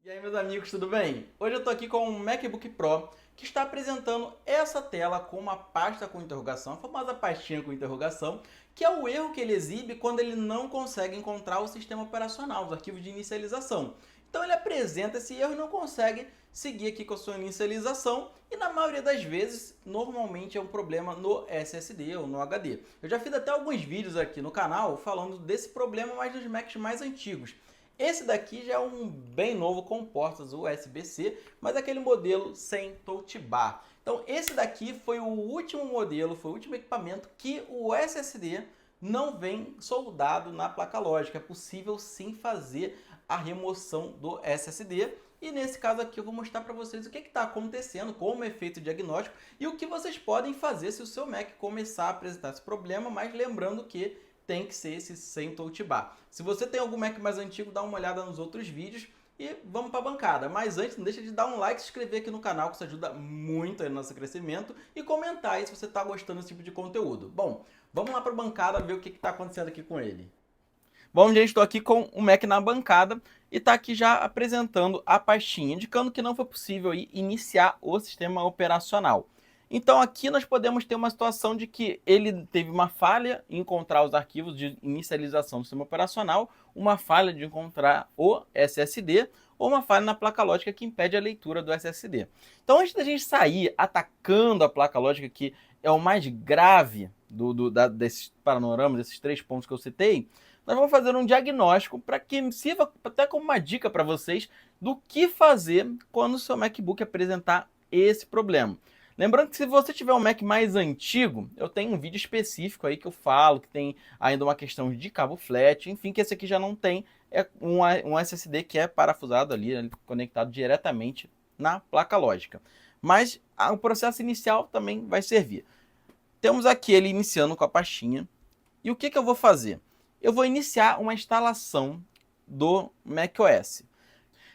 E aí, meus amigos, tudo bem? Hoje eu estou aqui com um MacBook Pro que está apresentando essa tela com uma pasta com interrogação, a famosa pastinha com interrogação, que é o erro que ele exibe quando ele não consegue encontrar o sistema operacional, os arquivos de inicialização. Então ele apresenta esse erro e não consegue seguir aqui com a sua inicialização e na maioria das vezes, normalmente é um problema no SSD ou no HD. Eu já fiz até alguns vídeos aqui no canal falando desse problema, mas nos Macs mais antigos. Esse daqui já é um bem novo com portas USB-C, mas aquele modelo sem touch bar. Então esse daqui foi o último modelo, foi o último equipamento que o SSD não vem soldado na placa lógica. É possível sim fazer a remoção do SSD. E nesse caso aqui eu vou mostrar para vocês o que está acontecendo, como é feito o diagnóstico e o que vocês podem fazer se o seu Mac começar a apresentar esse problema, mas lembrando que tem que ser esse sem touch bar. Se você tem algum Mac mais antigo, dá uma olhada nos outros vídeos e vamos para a bancada. Mas antes, não deixa de dar um like e se inscrever aqui no canal, que isso ajuda muito aí no nosso crescimento, e comentar aí se você está gostando desse tipo de conteúdo. Bom, vamos lá para a bancada ver o que está acontecendo aqui com ele. Bom, gente, estou aqui com o Mac na bancada e está aqui já apresentando a pastinha, indicando que não foi possível aí iniciar o sistema operacional. Então aqui nós podemos ter uma situação de que ele teve uma falha em encontrar os arquivos de inicialização do sistema operacional, uma falha de encontrar o SSD ou uma falha na placa lógica que impede a leitura do SSD. Então antes da gente sair atacando a placa lógica, que é o mais grave desses panoramas, desses 3 pontos que eu citei, nós vamos fazer um diagnóstico para que sirva até como uma dica para vocês do que fazer quando o seu MacBook apresentar esse problema. Lembrando que se você tiver um Mac mais antigo, eu tenho um vídeo específico aí que eu falo, que tem ainda uma questão de cabo flat, enfim, que esse aqui já não tem, é um SSD que é parafusado ali, conectado diretamente na placa lógica. Mas o processo inicial também vai servir. Temos aqui ele iniciando com a pastinha. E o que eu vou fazer? Eu vou iniciar uma instalação do macOS.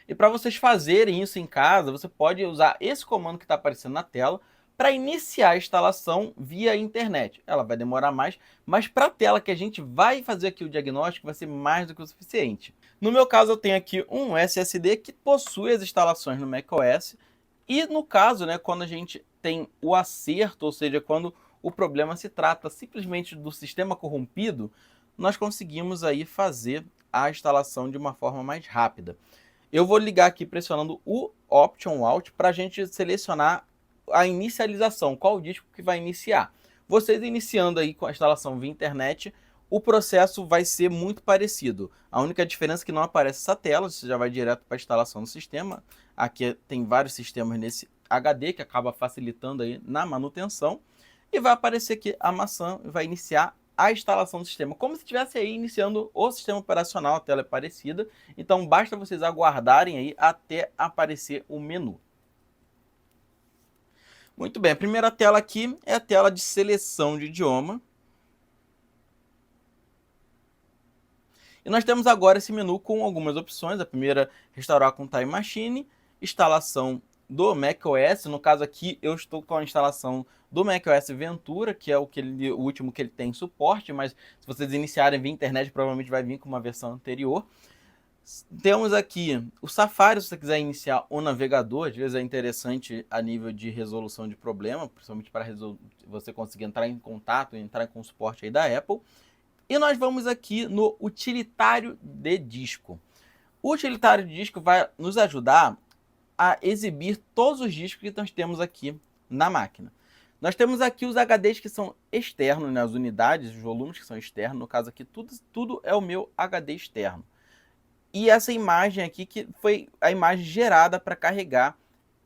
E para vocês fazerem isso em casa, você pode usar esse comando que está aparecendo na tela para iniciar a instalação via internet. Ela vai demorar mais, mas para a tela que a gente vai fazer aqui o diagnóstico vai ser mais do que o suficiente. No meu caso, eu tenho aqui um SSD que possui as instalações no macOS. E no caso, né, quando a gente tem o acerto, ou seja, quando o problema se trata simplesmente do sistema corrompido, nós conseguimos aí fazer a instalação de uma forma mais rápida. Eu vou ligar aqui pressionando o Option Alt para a gente selecionar a inicialização, qual disco que vai iniciar. Vocês iniciando aí com a instalação via internet, o processo vai ser muito parecido. A única diferença é que não aparece essa tela, você já vai direto para a instalação do sistema. Aqui tem vários sistemas nesse HD que acaba facilitando aí na manutenção. E vai aparecer aqui a maçã, vai iniciar a instalação do sistema, como se estivesse aí iniciando o sistema operacional, a tela é parecida, então basta vocês aguardarem aí até aparecer o menu. Muito bem, a primeira tela aqui é a tela de seleção de idioma. E nós temos agora esse menu com algumas opções. A primeira, restaurar com Time Machine, instalação do macOS. No caso aqui, eu estou com a instalação do macOS Ventura, que é o último que ele tem suporte, mas se vocês iniciarem via internet, provavelmente vai vir com uma versão anterior. Temos aqui o Safari, se você quiser iniciar o navegador, às vezes é interessante a nível de resolução de problema, principalmente para você conseguir entrar em contato, entrar com o suporte aí da Apple. E nós vamos aqui no utilitário de disco. O utilitário de disco vai nos ajudar a exibir todos os discos que nós temos aqui na máquina. Nós temos aqui os HDs que são externos, né, as unidades, os volumes que são externos. No caso aqui, tudo é o meu HD externo. E essa imagem aqui que foi a imagem gerada para carregar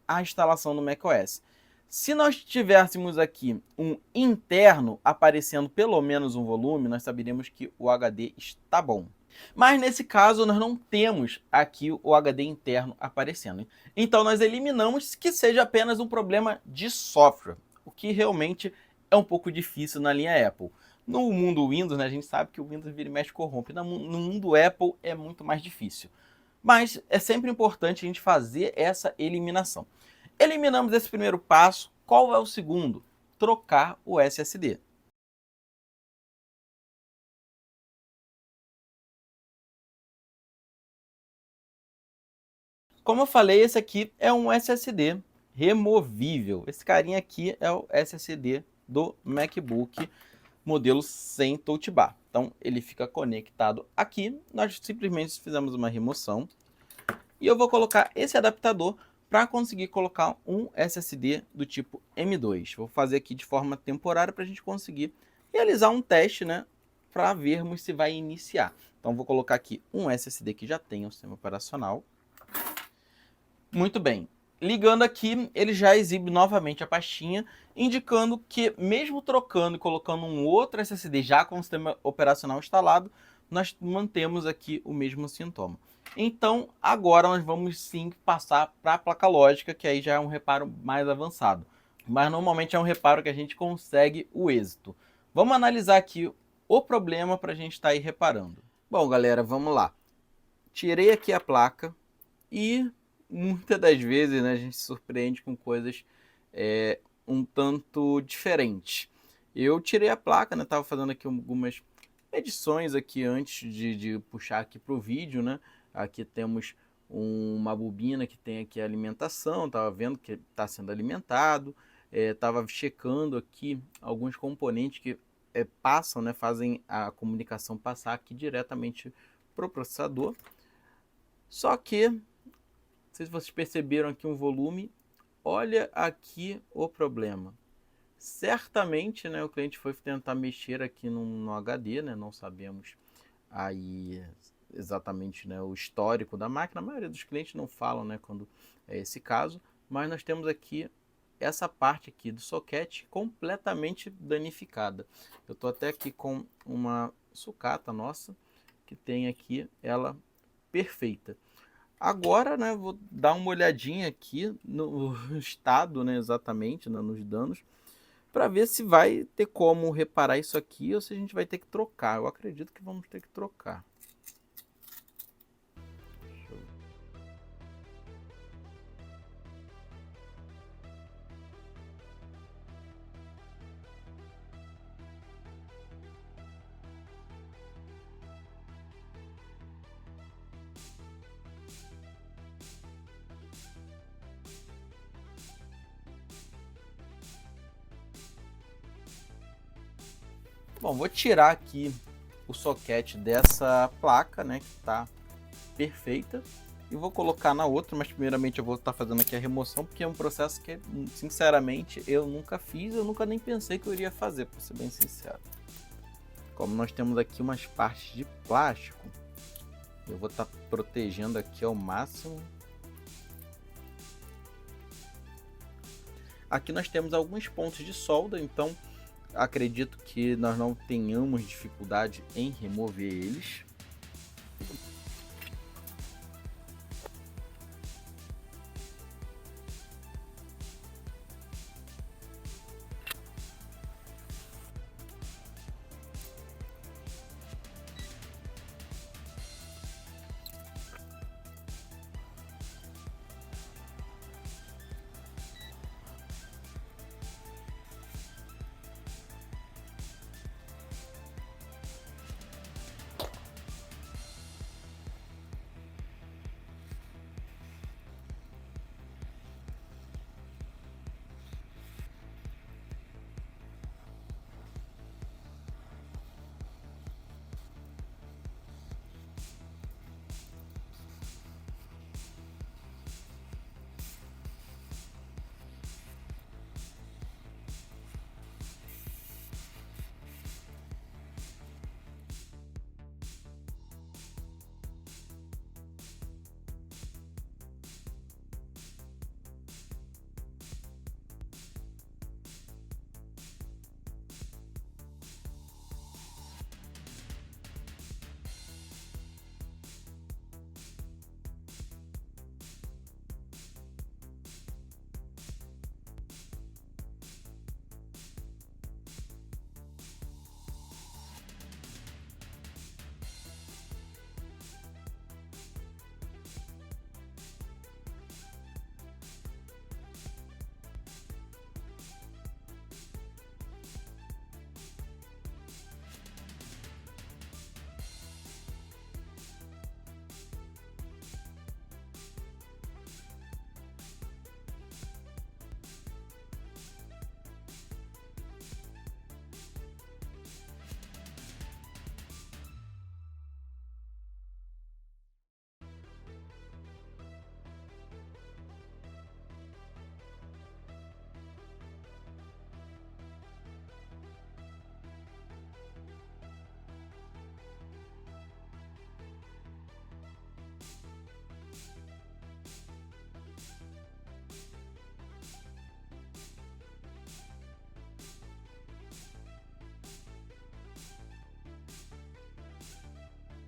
a instalação do macOS. Se nós tivéssemos aqui um interno aparecendo pelo menos um volume, nós saberíamos que o HD está bom. Mas nesse caso nós não temos aqui o HD interno aparecendo. Então nós eliminamos que seja apenas um problema de software, o que realmente é um pouco difícil na linha Apple. No mundo Windows, né, a gente sabe que o Windows vira e mexe corrompe. No mundo Apple é muito mais difícil. Mas é sempre importante a gente fazer essa eliminação. Eliminamos esse primeiro passo. Qual é o segundo? Trocar o SSD. Como eu falei, esse aqui é um SSD removível. Esse carinha aqui é o SSD do MacBook modelo sem touch bar. Então, ele fica conectado aqui. Nós simplesmente fizemos uma remoção. E eu vou colocar esse adaptador para conseguir colocar um SSD do tipo M2. Vou fazer aqui de forma temporária para a gente conseguir realizar um teste, né? Para vermos se vai iniciar. Então, vou colocar aqui um SSD que já tem o sistema operacional. Muito bem. Ligando aqui, ele já exibe novamente a pastinha, indicando que mesmo trocando e colocando um outro SSD já com o sistema operacional instalado, nós mantemos aqui o mesmo sintoma. Então, agora nós vamos sim passar para a placa lógica, que aí já é um reparo mais avançado. Mas normalmente é um reparo que a gente consegue o êxito. Vamos analisar aqui o problema para a gente estar aí reparando. Bom, galera, vamos lá. Tirei aqui a placa e muitas das vezes, né, a gente se surpreende com coisas um tanto diferentes. Eu tirei a placa, né, estava fazendo aqui algumas edições aqui antes de puxar aqui para o vídeo, né. Aqui temos uma bobina que tem aqui a alimentação, estava vendo que está sendo alimentado, estava checando aqui alguns componentes que passam, né, fazem a comunicação passar aqui diretamente para o processador. Só que, não sei se vocês perceberam aqui um volume, olha aqui o problema. Certamente, né, o cliente foi tentar mexer aqui no HD, né, não sabemos aí exatamente, né, o histórico da máquina. A maioria dos clientes não falam, né, quando é esse caso, mas nós temos aqui essa parte aqui do soquete completamente danificada. Eu estou até aqui com uma sucata nossa, que tem aqui ela perfeita. Agora, né, vou dar uma olhadinha aqui no estado, né, exatamente, né, nos danos, para ver se vai ter como reparar isso aqui ou se a gente vai ter que trocar. Eu acredito que vamos ter que trocar. Bom, vou tirar aqui o soquete dessa placa, né, que está perfeita, e vou colocar na outra, mas primeiramente eu vou estar fazendo aqui a remoção, porque é um processo que, sinceramente, eu nunca fiz, eu nunca nem pensei que eu iria fazer, para ser bem sincero. Como nós temos aqui umas partes de plástico, eu vou estar protegendo aqui ao máximo. Aqui nós temos alguns pontos de solda, então acredito que nós não tenhamos dificuldade em remover eles.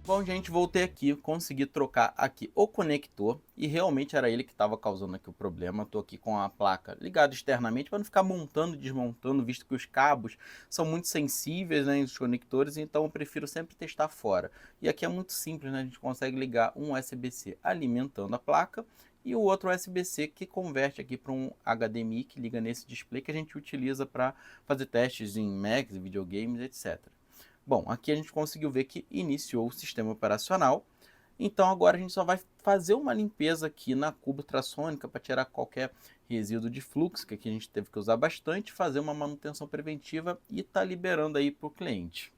Bom, gente, voltei aqui, consegui trocar aqui o conector e realmente era ele que estava causando aqui o problema. Estou aqui com a placa ligada externamente para não ficar montando e desmontando, visto que os cabos são muito sensíveis, né, os conectores, então eu prefiro sempre testar fora. E aqui é muito simples, né, a gente consegue ligar um USB-C alimentando a placa e o outro USB-C que converte aqui para um HDMI que liga nesse display que a gente utiliza para fazer testes em Macs, videogames, etc. Bom, aqui a gente conseguiu ver que iniciou o sistema operacional, então agora a gente só vai fazer uma limpeza aqui na cuba ultrassônica para tirar qualquer resíduo de fluxo, que aqui a gente teve que usar bastante, fazer uma manutenção preventiva e tá liberando aí para o cliente.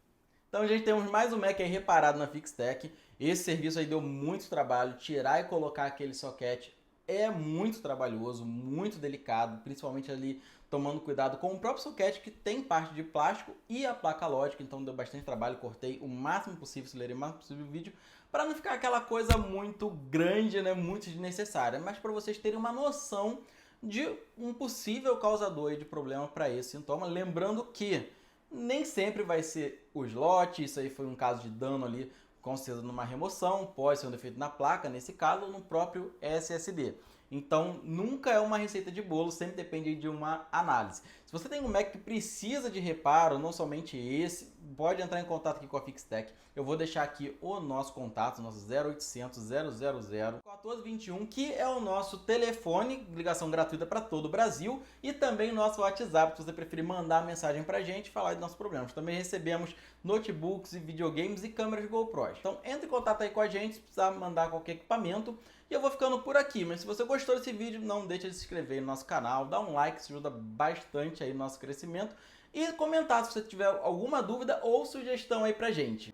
Então, gente, temos mais um Mac aí reparado na Fixtech. Esse serviço aí deu muito trabalho, tirar e colocar aquele socket é muito trabalhoso, muito delicado, principalmente ali tomando cuidado com o próprio socket que tem parte de plástico e a placa lógica, então deu bastante trabalho, cortei o máximo possível, acelerei o máximo possível o vídeo, para não ficar aquela coisa muito grande, né, muito desnecessária, mas para vocês terem uma noção de um possível causador de problema para esse sintoma, lembrando que nem sempre vai ser o slot, isso aí foi um caso de dano ali, com certeza numa remoção, pode ser um defeito na placa, nesse caso, ou no próprio SSD. Então, nunca é uma receita de bolo, sempre depende de uma análise. Se você tem um Mac que precisa de reparo, não somente esse, pode entrar em contato aqui com a Fixtech. Eu vou deixar aqui o nosso contato, nosso 0800 000 1421, que é o nosso telefone, ligação gratuita para todo o Brasil, e também nosso WhatsApp, se você preferir mandar mensagem para a gente e falar de nossos problemas. Também recebemos notebooks e videogames e câmeras GoPro. Então, entre em contato aí com a gente se precisar mandar qualquer equipamento. E eu vou ficando por aqui, mas se você gostou desse vídeo, não deixe de se inscrever no nosso canal, dá um like, isso ajuda bastante aí no nosso crescimento. E comentar se você tiver alguma dúvida ou sugestão aí pra gente.